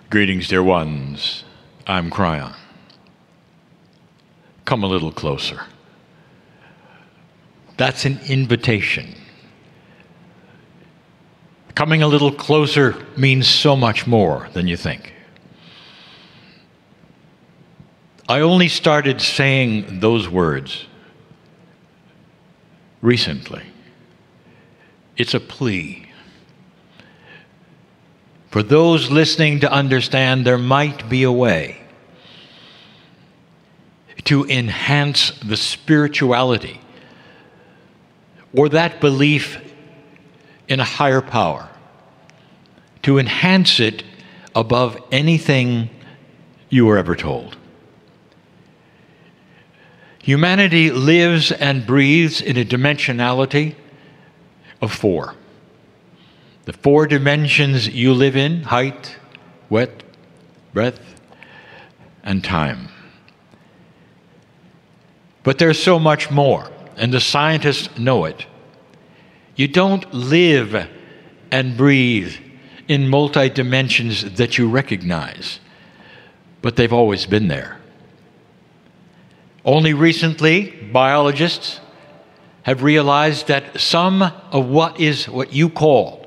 Greetings, dear ones. I'm Cryon. Come a little closer. That's an invitation. Coming a little closer means so much more than you think. I only started saying those words recently. It's a plea. For those listening to understand there might be a way to enhance the spirituality or that belief in a higher power, to enhance it above anything you were ever told. Humanity lives and breathes in a dimensionality of 4. The 4 dimensions you live in: height, width, breadth, and time. But there's so much more, and the scientists know it. You don't live and breathe in multi-dimensions that you recognize, but they've always been there. Only recently, biologists have realized that some of what you call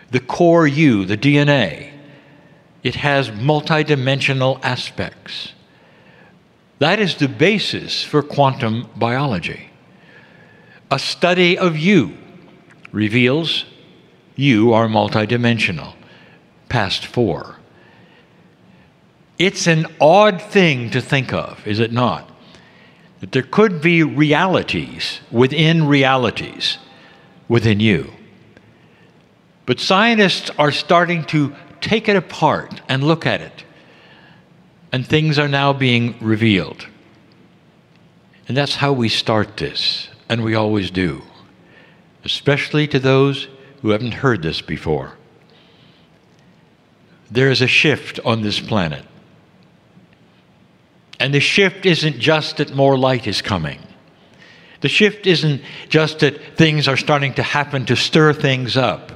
the core you, the DNA, it has multidimensional aspects. That is the basis for quantum biology. A study of you reveals you are multidimensional, past 4. It's an odd thing to think of, is it not? That there could be realities within you. But scientists are starting to take it apart and look at it. And things are now being revealed. And that's how we start this, and we always do. Especially to those who haven't heard this before. There is a shift on this planet. And the shift isn't just that more light is coming. The shift isn't just that things are starting to happen to stir things up.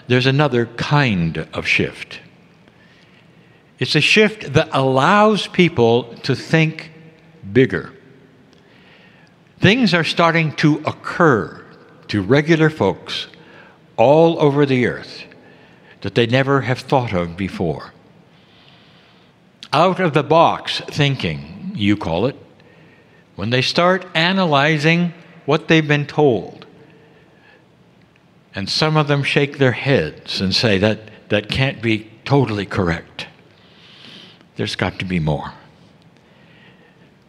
There's another kind of shift. It's a shift that allows people to think bigger. Things are starting to occur to regular folks all over the earth that they never have thought of before. Out of the box thinking, you call it, when they start analyzing what they've been told. And some of them shake their heads and say that can't be totally correct. There's got to be more.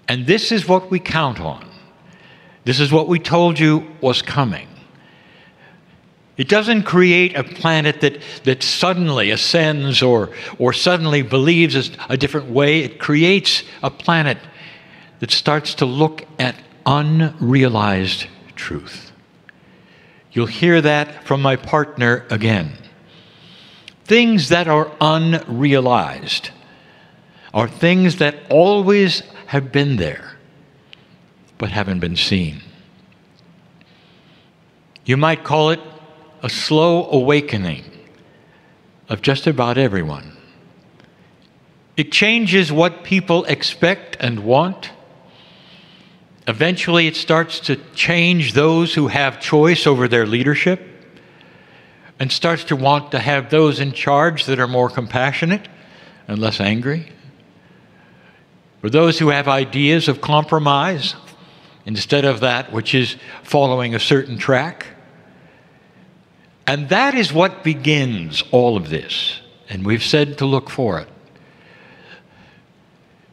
And this is what we count on. This is what we told you was coming. It doesn't create a planet that suddenly ascends or suddenly believes a different way. It creates a planet that starts to look at unrealized truth. You'll hear that from my partner again. Things that are unrealized are things that always have been there, but haven't been seen. You might call it a slow awakening of just about everyone. It changes what people expect and want. Eventually, it starts to change those who have choice over their leadership and starts to want to have those in charge that are more compassionate and less angry. For those who have ideas of compromise instead of that which is following a certain track. And that is what begins all of this. And we've said to look for it.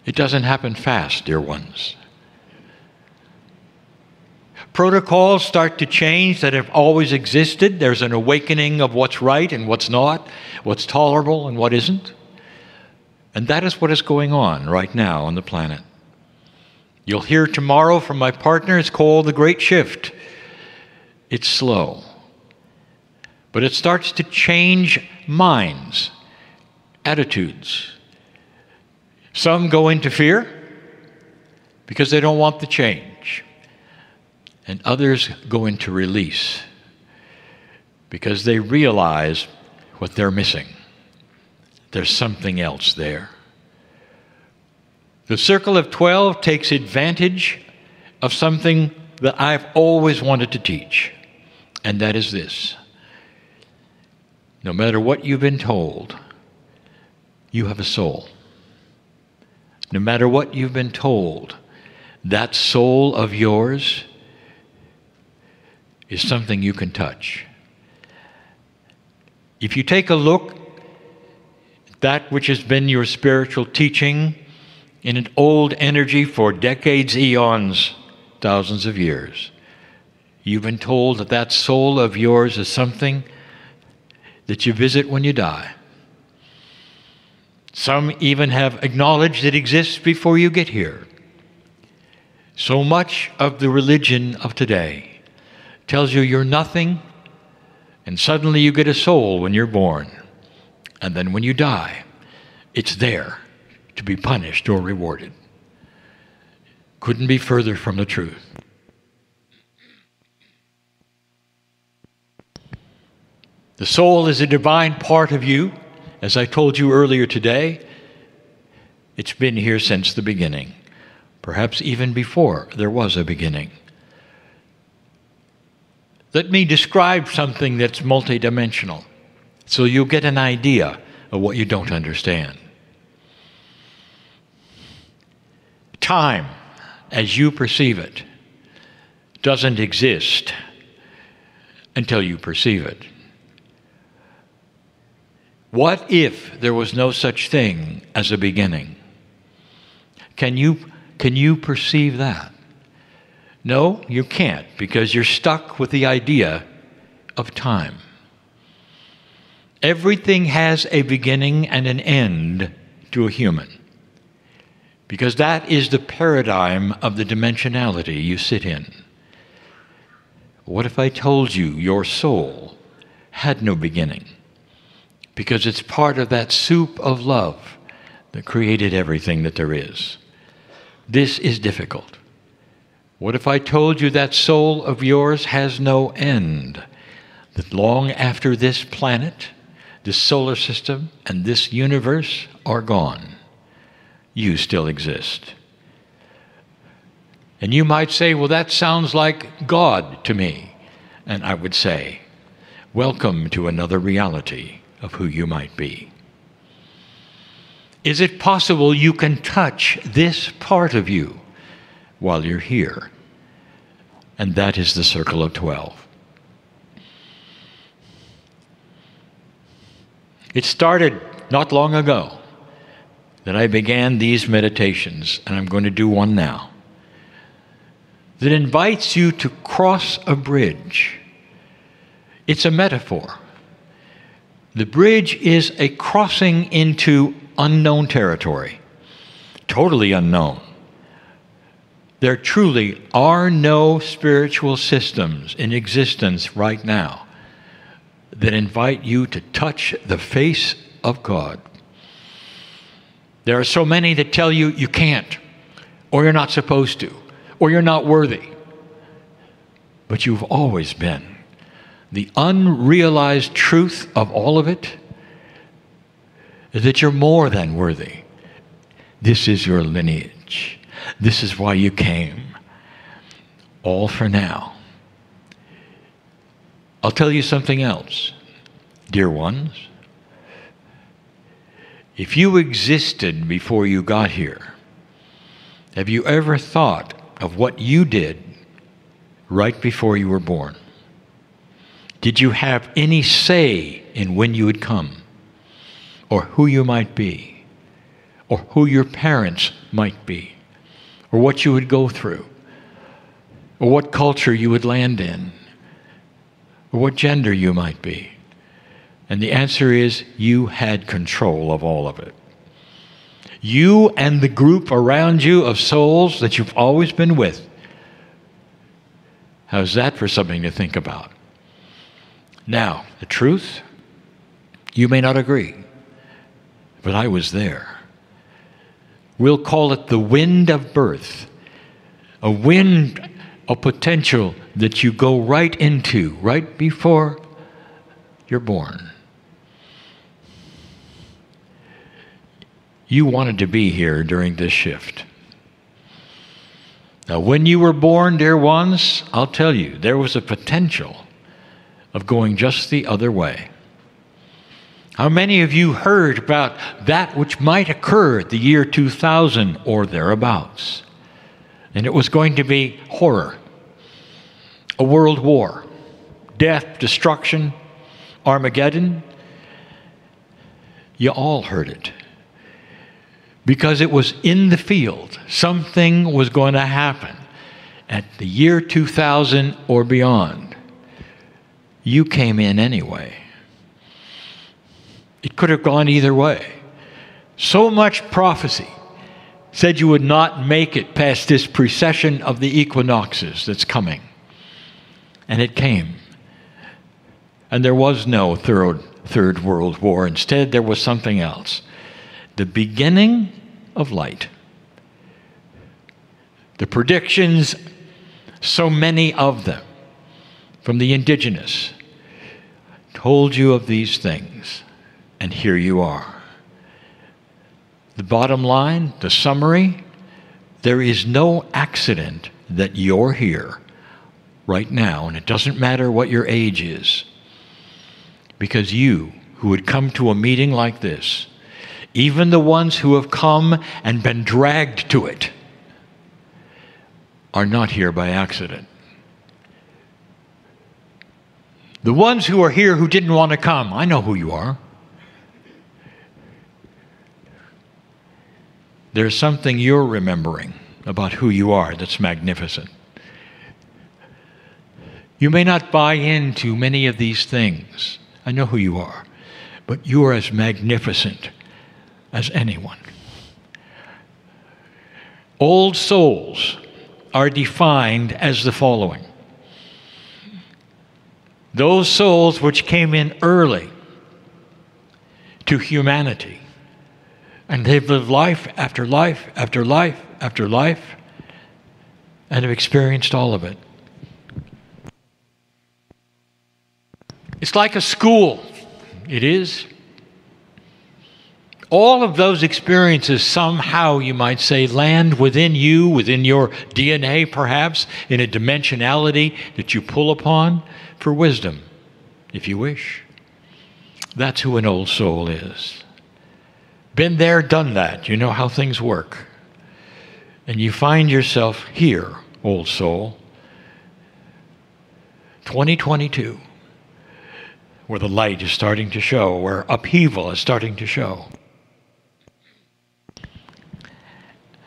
It doesn't happen fast, dear ones. Protocols start to change that have always existed. There's an awakening of what's right and what's not, what's tolerable and what isn't. And that is what is going on right now on the planet. You'll hear tomorrow from my partner. It's called The Great Shift. It's slow. But it starts to change minds, attitudes. Some go into fear because they don't want the change. And others go into release because they realize what they're missing. there's something else there. The circle of 12 takes advantage of something that I've always wanted to teach, and that is this. No matter what you've been told, you have a soul. No matter what you've been told, that soul of yours is something you can touch. If you take a look at that which has been your spiritual teaching in an old energy for decades, eons, thousands of years, you've been told that that soul of yours is something that you visit when you die. Some even have acknowledged it exists before you get here. So much of the religion of today tells you you're nothing, and suddenly you get a soul when you're born. And then when you die, it's there to be punished or rewarded. Couldn't be further from the truth. The soul is a divine part of you. As I told you earlier today, it's been here since the beginning, perhaps even before there was a beginning. Let me describe something that's multidimensional, so you'll get an idea of what you don't understand. Time, as you perceive it, doesn't exist until you perceive it. What if there was no such thing as a beginning? Can you perceive that? No, you can't, because you're stuck with the idea of time. Everything has a beginning and an end to a human, because that is the paradigm of the dimensionality you sit in. What if I told you your soul had no beginning? Because it's part of that soup of love that created everything that there is. This is difficult. What if I told you that soul of yours has no end? That long after this planet, this solar system, and this universe are gone, you still exist. And you might say, well, that sounds like God to me. And I would say, welcome to another reality of who you might be. Is it possible you can touch this part of you while you're here? And that is the circle of 12. It started not long ago that I began these meditations, and I'm going to do one now, that invites you to cross a bridge. It's a metaphor. The bridge is a crossing into unknown territory, totally unknown. There truly are no spiritual systems in existence right now that invite you to touch the face of God. There are so many that tell you you can't, or you're not supposed to, or you're not worthy. But you've always been. The unrealized truth of all of it is that you're more than worthy. This is your lineage. This is why you came. All for now. I'll tell you something else, dear ones. If you existed before you got here, have you ever thought of what you did right before you were born? Did you have any say in when you would come, or who you might be, or who your parents might be, or what you would go through, or what culture you would land in, or what gender you might be? And the answer is, you had control of all of it. You and the group around you of souls that you've always been with. How's that for something to think about? Now, the truth, you may not agree, but I was there. We'll call it the wind of birth, a wind of potential that you go right into, right before you're born. you wanted to be here during this shift. Now, when you were born, dear ones, I'll tell you, there was a potential of going just the other way. How many of you heard about that which might occur at the year 2000 or thereabouts? And it was going to be horror, a world war, death, destruction, Armageddon. You all heard it. Because it was in the field. Something was going to happen at the year 2000 or beyond. You came in anyway. It could have gone either way. So much prophecy said you would not make it past this precession of the equinoxes that's coming. And it came. And there was no third world war. Instead, there was something else. The beginning of light. The predictions, so many of them, from the indigenous, told you of these things. And here you are. The bottom line, the summary, there is no accident that you're here right now, and it doesn't matter what your age is, because you who would come to a meeting like this, even the ones who have come and been dragged to it, are not here by accident. The ones who are here who didn't want to come, I know who you are. There's something you're remembering about who you are that's magnificent. You may not buy into many of these things. I know who you are. But you are as magnificent as anyone. Old souls are defined as the following. Those souls which came in early to humanity, and they've lived life after life after life after life, and have experienced all of it. It's like a school. It is. All of those experiences somehow, you might say, land within you, within your DNA perhaps, in a dimensionality that you pull upon for wisdom, if you wish. That's who an old soul is. Been there, done that. You know how things work. And you find yourself here, old soul, 2022, where the light is starting to show, where upheaval is starting to show.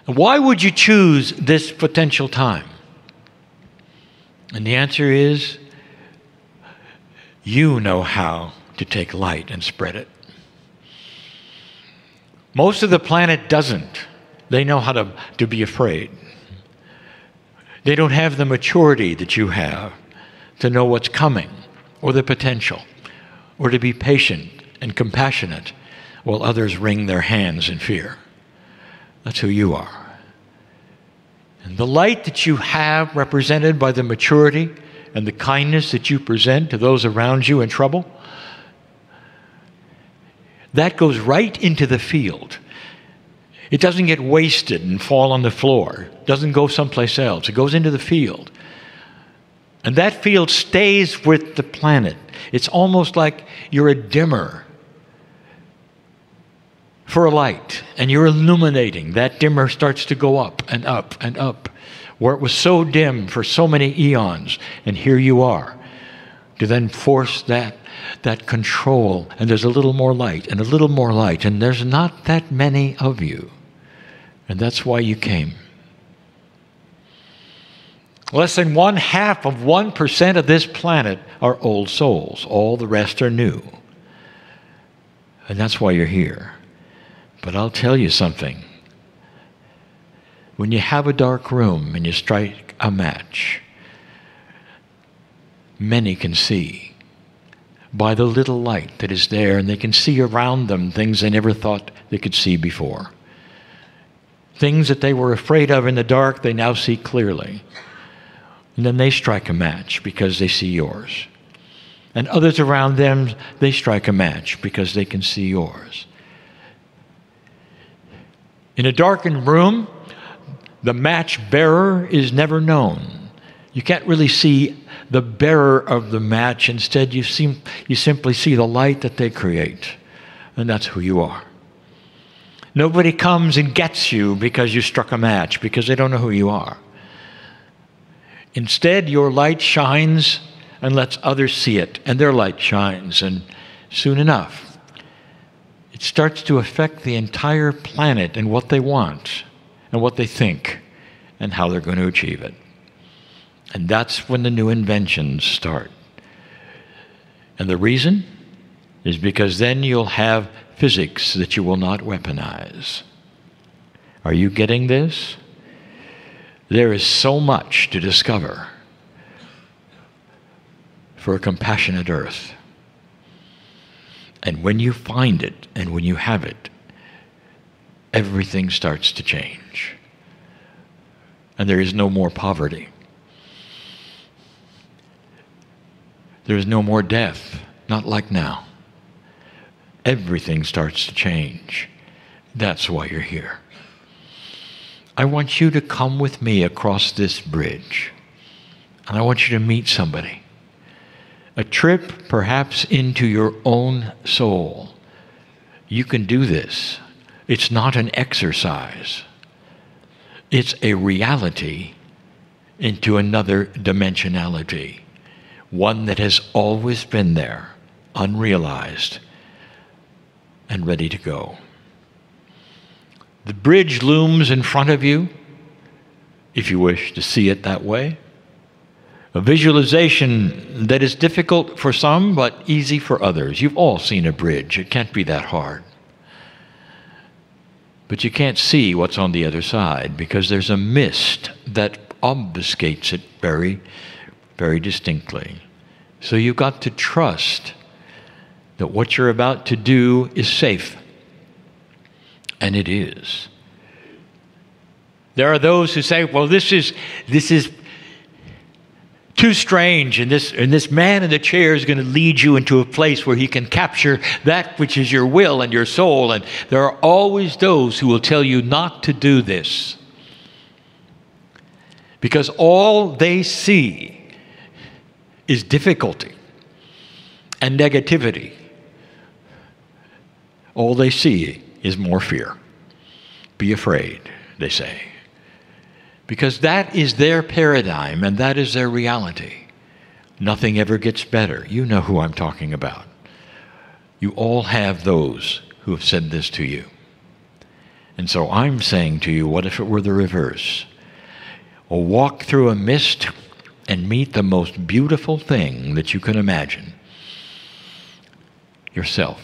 Why would you choose this potential time? And the answer is, you know how to take light and spread it. Most of the planet doesn't. They know how to be afraid. They don't have the maturity that you have to know what's coming, or the potential, or to be patient and compassionate while others wring their hands in fear. That's who you are. And the light that you have, represented by the maturity and the kindness that you present to those around you in trouble, that goes right into the field. It doesn't get wasted and fall on the floor. It doesn't go someplace else. It goes into the field. And that field stays with the planet. It's almost like you're a dimmer for a light, and you're illuminating. That dimmer starts to go up and up and up, where it was so dim for so many eons, and here you are, to then force that control, and there's a little more light, and a little more light, and there's not that many of you, and that's why you came. Less than 0.5% of this planet are old souls. All the rest are new. And that's why you're here. But I'll tell you something. When you have a dark room and you strike a match, many can see by the little light that is there, and they can see around them things they never thought they could see before. Things that they were afraid of in the dark, they now see clearly. And then they strike a match because they see yours. And others around them, they strike a match because they can see yours. In a darkened room, the match bearer is never known. You can't really see the bearer of the match. Instead, you simply see the light that they create. And that's who you are. Nobody comes and gets you because you struck a match, because they don't know who you are. Instead, your light shines and lets others see it, and their light shines, and soon enough, it starts to affect the entire planet and what they want, and what they think, and how they're going to achieve it. And that's when the new inventions start. And the reason is because then you'll have physics that you will not weaponize. Are you getting this? There is so much to discover for a compassionate earth. And when you find it and when you have it, everything starts to change. And there is no more poverty. There is no more death, not like now. Everything starts to change. That's why you're here. I want you to come with me across this bridge. And I want you to meet somebody. A trip perhaps into your own soul. You can do this. It's not an exercise. It's a reality into another dimensionality. One that has always been there, unrealized, and ready to go. The bridge looms in front of you, if you wish to see it that way. A visualization that is difficult for some, but easy for others. You've all seen a bridge. It can't be that hard. But you can't see what's on the other side because there's a mist that obfuscates it very, very distinctly. So you've got to trust that what you're about to do is safe. And it is. There are those who say, well, this is too strange, and this man in the chair is going to lead you into a place where he can capture that which is your will and your soul. And there are always those who will tell you not to do this. Because all they see is difficulty and negativity. All they see is more fear. Be afraid, they say. Because that is their paradigm and that is their reality. Nothing ever gets better. You know who I'm talking about. You all have those who have said this to you. And so I'm saying to you, what if it were the reverse? Or walk through a mist and meet the most beautiful thing that you can imagine. Yourself.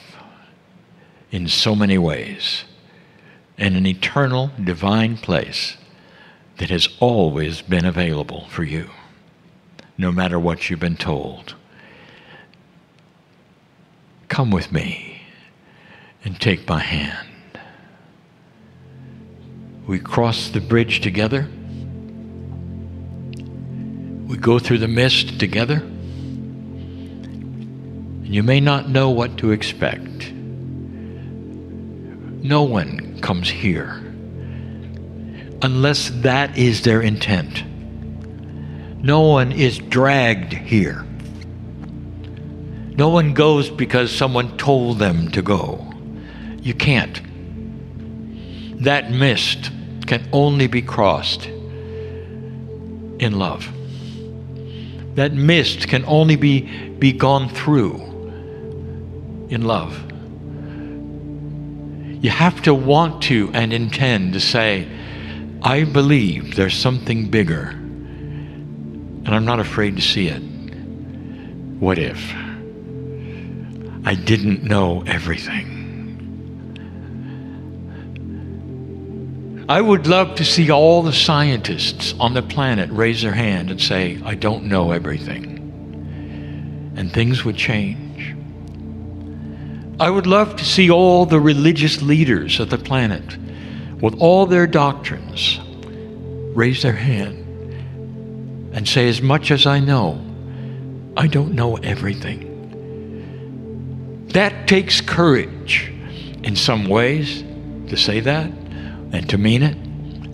In so many ways. In an eternal, divine place that has always been available for you, no matter what you've been told. Come with me and take my hand. We cross the bridge together. We go through the mist together. And you may not know what to expect. No one comes here unless that is their intent. No one is dragged here. No one goes because someone told them to go. You can't. That mist can only be crossed in love. That mist can only be gone through in love. You have to want to and intend to say, I believe there's something bigger, and I'm not afraid to see it. What if I didn't know everything? I would love to see all the scientists on the planet raise their hand and say, I don't know everything. And things would change. I would love to see all the religious leaders of the planet with all their doctrines raise their hand and say, as much as I know, I don't know everything. That takes courage in some ways to say that, and to mean it,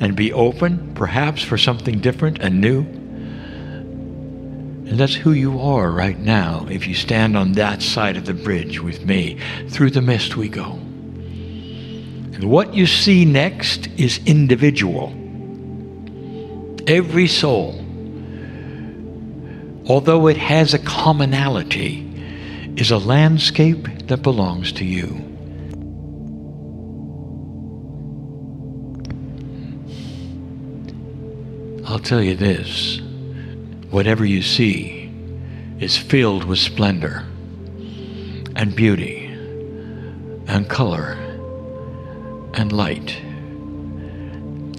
and be open, perhaps, for something different and new. And that's who you are right now if you stand on that side of the bridge with me. Through the mist we go. And what you see next is individual. Every soul, although it has a commonality, is a landscape that belongs to you. I'll tell you this, whatever you see is filled with splendor and beauty and color and light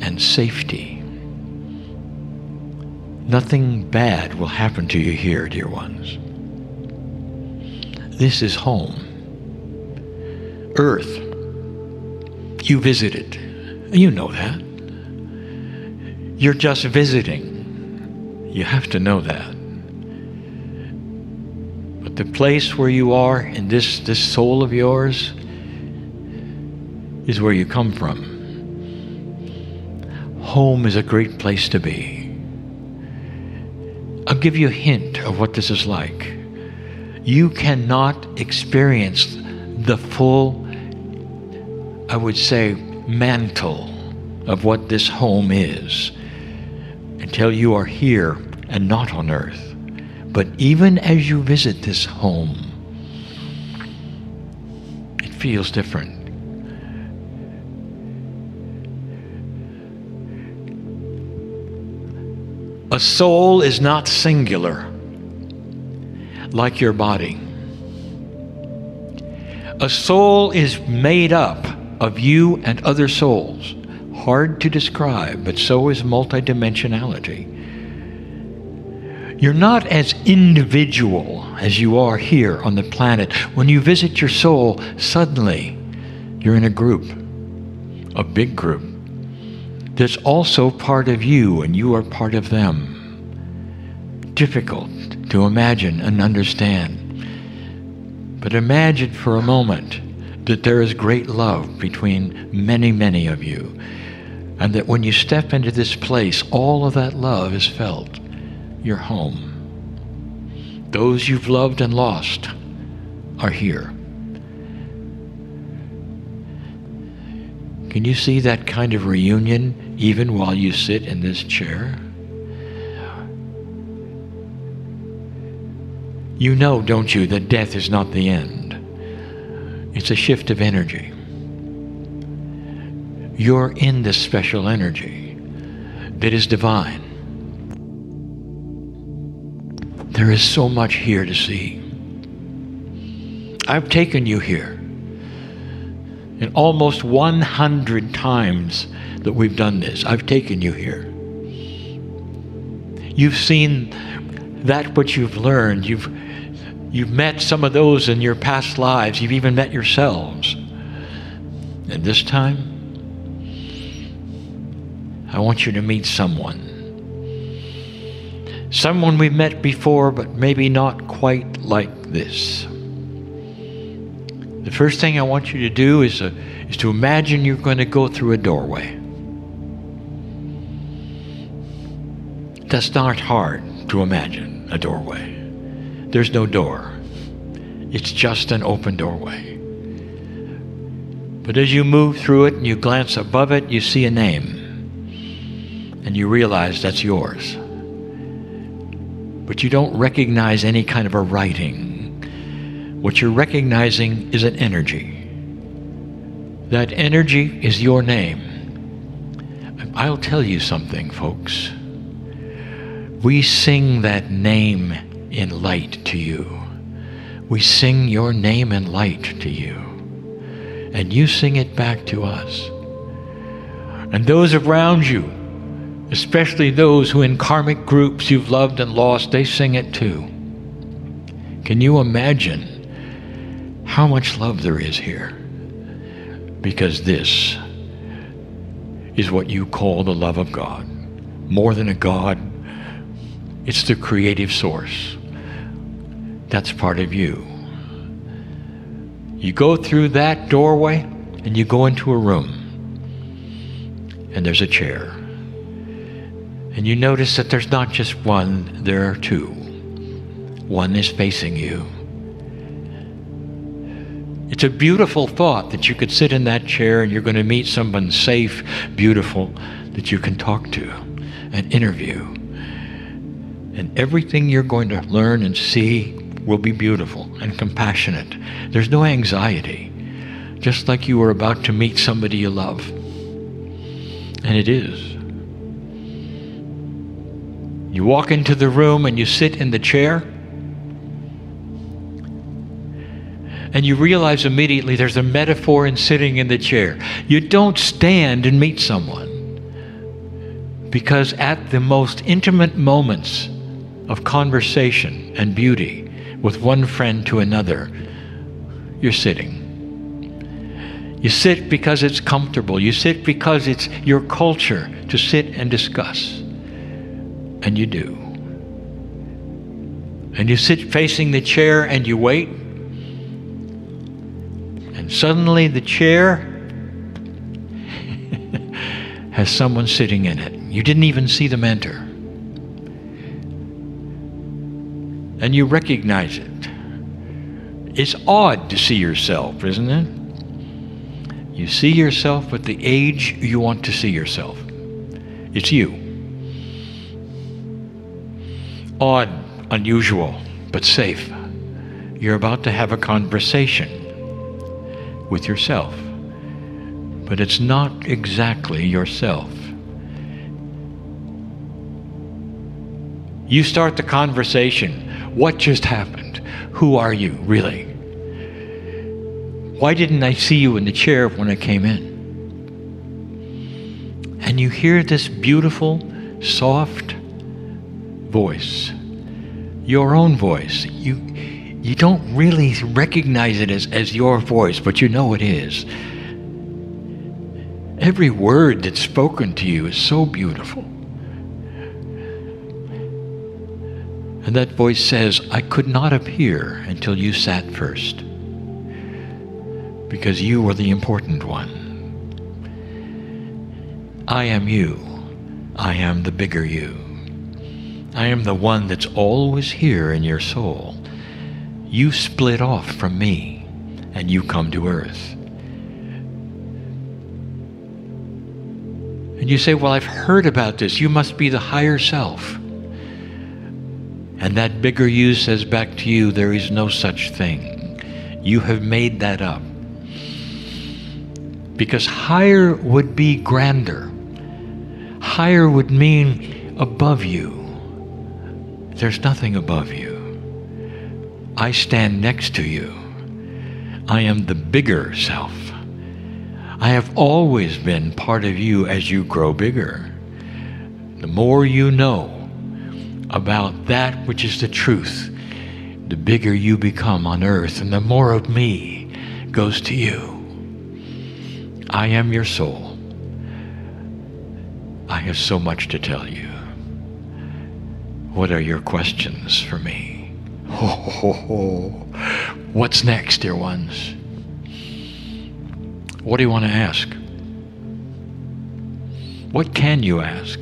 and safety. Nothing bad will happen to you here, dear ones. This is home. Earth. You visited. You know that. You're just visiting. You have to know that. But the place where you are in this soul of yours is where you come from. Home is a great place to be. I'll give you a hint of what this is like. You cannot experience the full, I would say, mantle of what this home is until you are here and not on earth. But even as you visit this home, it feels different. A soul is not singular like your body. A soul is made up of you and other souls. Hard to describe, but so is multidimensionality. You're not as individual as you are here on the planet. When you visit your soul, suddenly you're in a group, a big group. That's also part of you, and you are part of them. Difficult to imagine and understand. But imagine for a moment that there is great love between many, many of you, and that when you step into this place, all of that love is felt. You're home. Those you've loved and lost are here. Can you see that kind of reunion even while you sit in this chair? You know, don't you, that death is not the end. It's a shift of energy. You're in this special energy that is divine. There is so much here to see. I've taken you here. And almost 100 times that we've done this, I've taken you here. You've seen that which you've learned. You've met some of those in your past lives. You've even met yourselves. And this time, I want you to meet someone. Someone we've met before, but maybe not quite like this. The first thing I want you to do is to imagine you're going to go through a doorway. That's not hard to imagine, a doorway. There's no door. It's just an open doorway. But as you move through it and you glance above it, you see a name. And you realize that's yours. But you don't recognize any kind of a writing. What you're recognizing is an energy. That energy is your name. I'll tell you something, folks. We sing that name in light to you. We sing your name in light to you. And you sing it back to us. And those around you, especially those who in karmic groups you've loved and lost, they sing it too. Can you imagine how much love there is here? Because this is what you call the love of God. More than a God, it's the creative source. That's part of you. You go through that doorway and you go into a room. and there's a chair. And you notice that there's not just one, there are two. One is facing you. It's a beautiful thought that you could sit in that chair and you're going to meet someone safe, beautiful, that you can talk to and interview. And everything you're going to learn and see will be beautiful and compassionate. There's no anxiety, just like you were about to meet somebody you love. And it is. You walk into the room and you sit in the chair, and you realize immediately there's a metaphor in sitting in the chair. You don't stand and meet someone, because at the most intimate moments of conversation and beauty with one friend to another, you're sitting. You sit because it's comfortable. You sit because it's your culture to sit and discuss. And you do. And you sit facing the chair and you wait. And suddenly the chair has someone sitting in it. You didn't even see them enter. And you recognize it. It's odd to see yourself, isn't it? You see yourself at the age you want to see yourself. It's you. Odd, unusual, but safe. You're about to have a conversation with yourself, but it's not exactly yourself. You start the conversation. What just happened? Who are you, really? Why didn't I see you in the chair when I came in? And you hear this beautiful, soft voice, your own voice. You don't really recognize it as your voice, but you know it is. Every word that's spoken to you is so beautiful. And that voice says, I could not appear until you sat first, because you were the important one. I am you. I am the bigger you. I am the one that's always here in your soul. You split off from me and you come to earth. And you say, well, I've heard about this. You must be the higher self. And that bigger you says back to you, there is no such thing. You have made that up. Because higher would be grander. Higher would mean above you. There's nothing above you. I stand next to you. I am the bigger self. I have always been part of you as you grow bigger. The more you know about that which is the truth, the bigger you become on earth, and the more of me goes to you. I am your soul. I have so much to tell you. What are your questions for me? What's next, dear ones? What do you want to ask? What can you ask?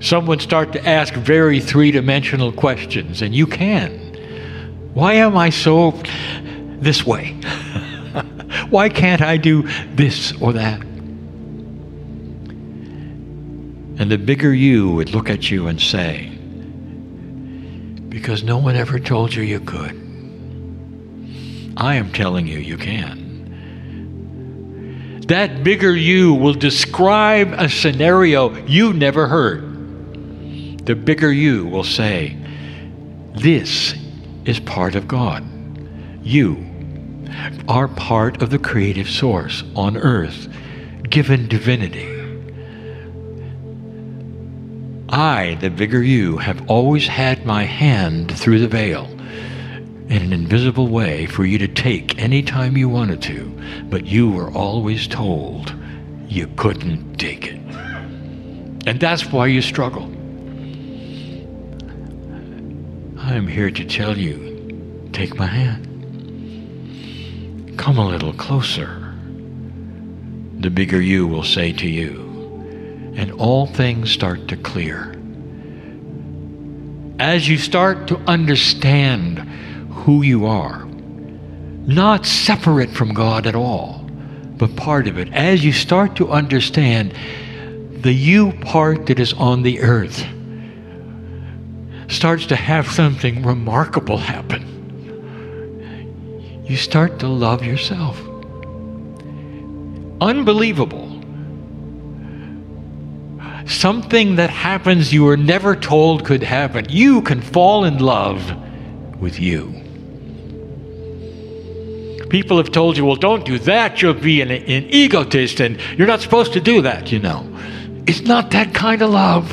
Some would start to ask very three-dimensional questions, and you can. Why am I so this way? Why can't I do this or that? And the bigger you would look at you and say, because no one ever told you you could. I am telling you, you can. That bigger you will describe a scenario you never heard. The bigger you will say, this is part of God. You are part of the creative source on earth, given divinity. I, the bigger you, have always had my hand through the veil in an invisible way for you to take any time you wanted to, but you were always told you couldn't take it. And that's why you struggle. I'm here to tell you, take my hand. Come a little closer. the bigger you will say to you. And all things start to clear. As you start to understand who you are, not separate from God at all, but part of it, as you start to understand the you part that is on the earth, starts to have something remarkable happen. You start to love yourself. Unbelievable. Something that happens you were never told could happen. You can fall in love with you. People have told you, well, don't do that. You'll be an egotist and you're not supposed to do that, you know. It's not that kind of love.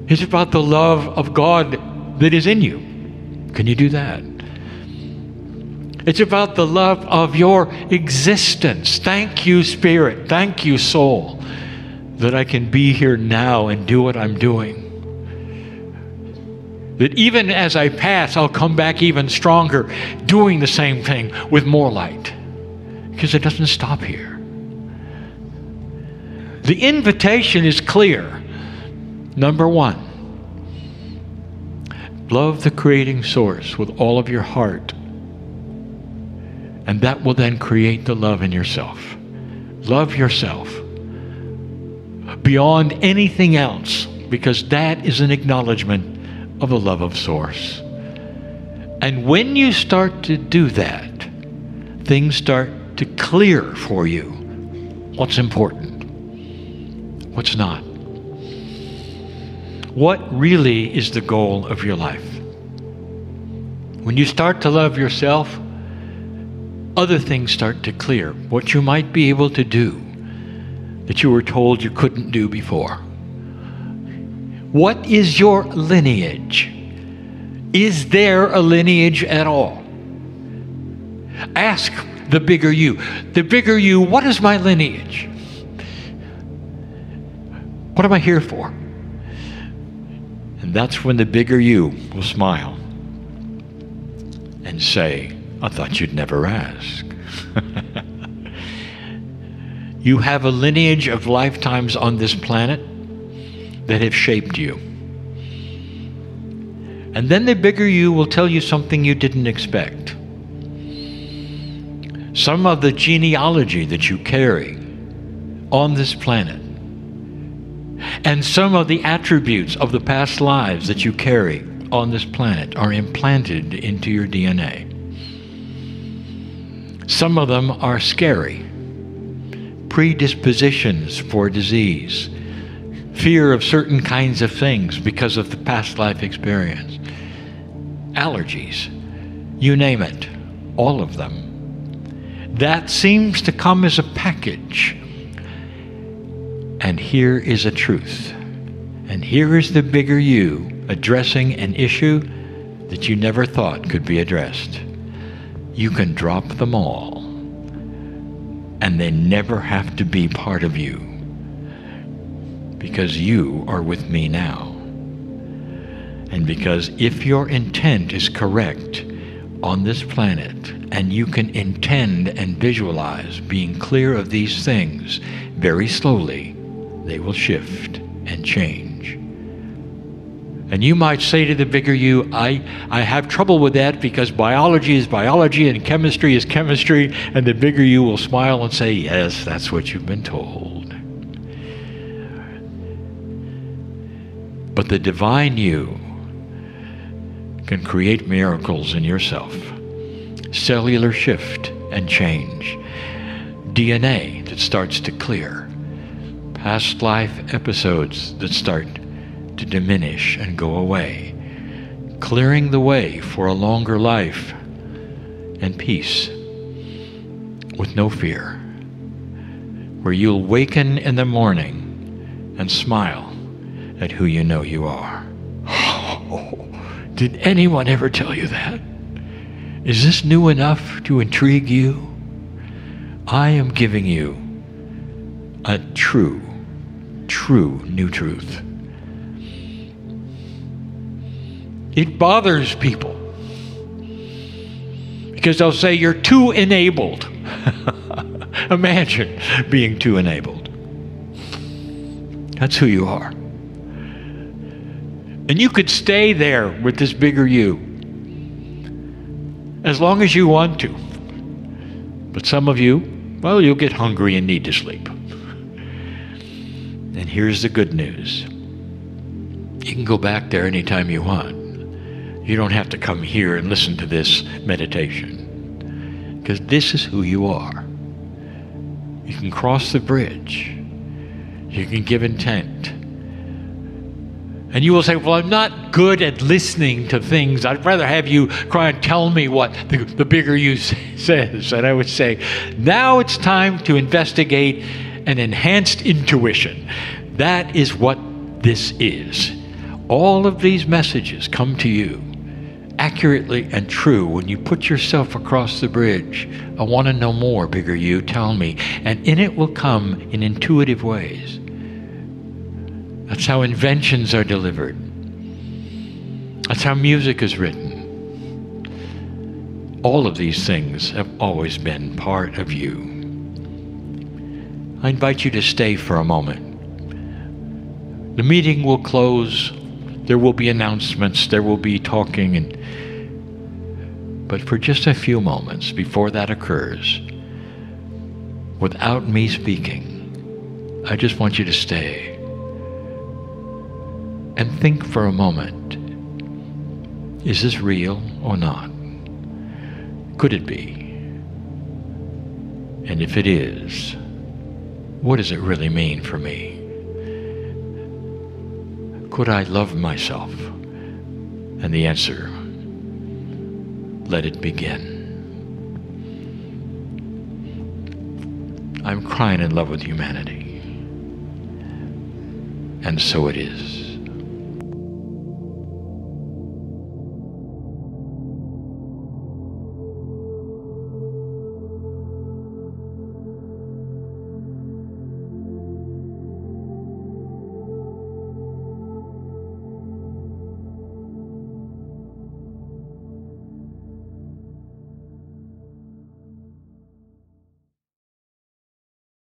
It's about the love of God that is in you. Can you do that? It's about the love of your existence. Thank you, Spirit. Thank you, soul, that I can be here now and do what I'm doing. That even as I pass, I'll come back even stronger, doing the same thing with more light. Because it doesn't stop here. The invitation is clear. Number one, love the creating source with all of your heart. And that will then create the love in yourself. Love yourself beyond anything else, because that is an acknowledgement of the love of Source. And when you start to do that, things start to clear for you. What's important? What's not? What really is the goal of your life? When you start to love yourself, other things start to clear. What you might be able to do that you were told you couldn't do before. What is your lineage? Is there a lineage at all? Ask the bigger you. The bigger you, what is my lineage? What am I here for? And that's when the bigger you will smile and say, I thought you'd never ask. You have a lineage of lifetimes on this planet that have shaped you. And then the bigger you will tell you something you didn't expect. Some of the genealogy that you carry on this planet, and some of the attributes of the past lives that you carry on this planet are implanted into your DNA. Some of them are scary. Predispositions for disease. Fear of certain kinds of things because of the past life experience. Allergies. You name it. All of them. That seems to come as a package. And here is a truth. And here is the bigger you addressing an issue that you never thought could be addressed. You can drop them all, and they never have to be part of you, because you are with me now. And because if your intent is correct on this planet, and you can intend and visualize being clear of these things, very slowly they will shift and change. And you might say to the bigger you, I have trouble with that because biology is biology and chemistry is chemistry, and the bigger you will smile and say, yes, that's what you've been told. But the divine you can create miracles in yourself. Cellular shift and change. DNA that starts to clear. Past life episodes that start to diminish and go away, clearing the way for a longer life and peace with no fear, where you'll waken in the morning and smile at who you know you are. Oh, did anyone ever tell you that? Is this new enough to intrigue you? I am giving you a true new truth. It bothers people because they'll say you're too enabled. imagine being too enabled. That's who you are. And you could stay there with this bigger you as long as you want to. But some of you, well, you'll get hungry and need to sleep. And here's the good news. You can go back there anytime you want. You don't have to come here and listen to this meditation, because this is who you are. You can cross the bridge. You can give intent. And you will say, well, I'm not good at listening to things. I'd rather have you cry and tell me what the bigger you says. And I would say, now it's time to investigate an enhanced intuition. That is what this is. All of these messages come to you accurately and true when you put yourself across the bridge. I want to know more, bigger you, tell me. And in it will come in intuitive ways. That's how inventions are delivered. That's how music is written. All of these things have always been part of you. I invite you to stay for a moment. The meeting will close. There will be announcements. There will be talking. But for just a few moments before that occurs, without me speaking, I just want you to stay. And think for a moment, is this real or not? Could it be? And if it is, what does it really mean for me? Could I love myself? And the answer, let it begin. I'm crying in love with humanity. And so it is.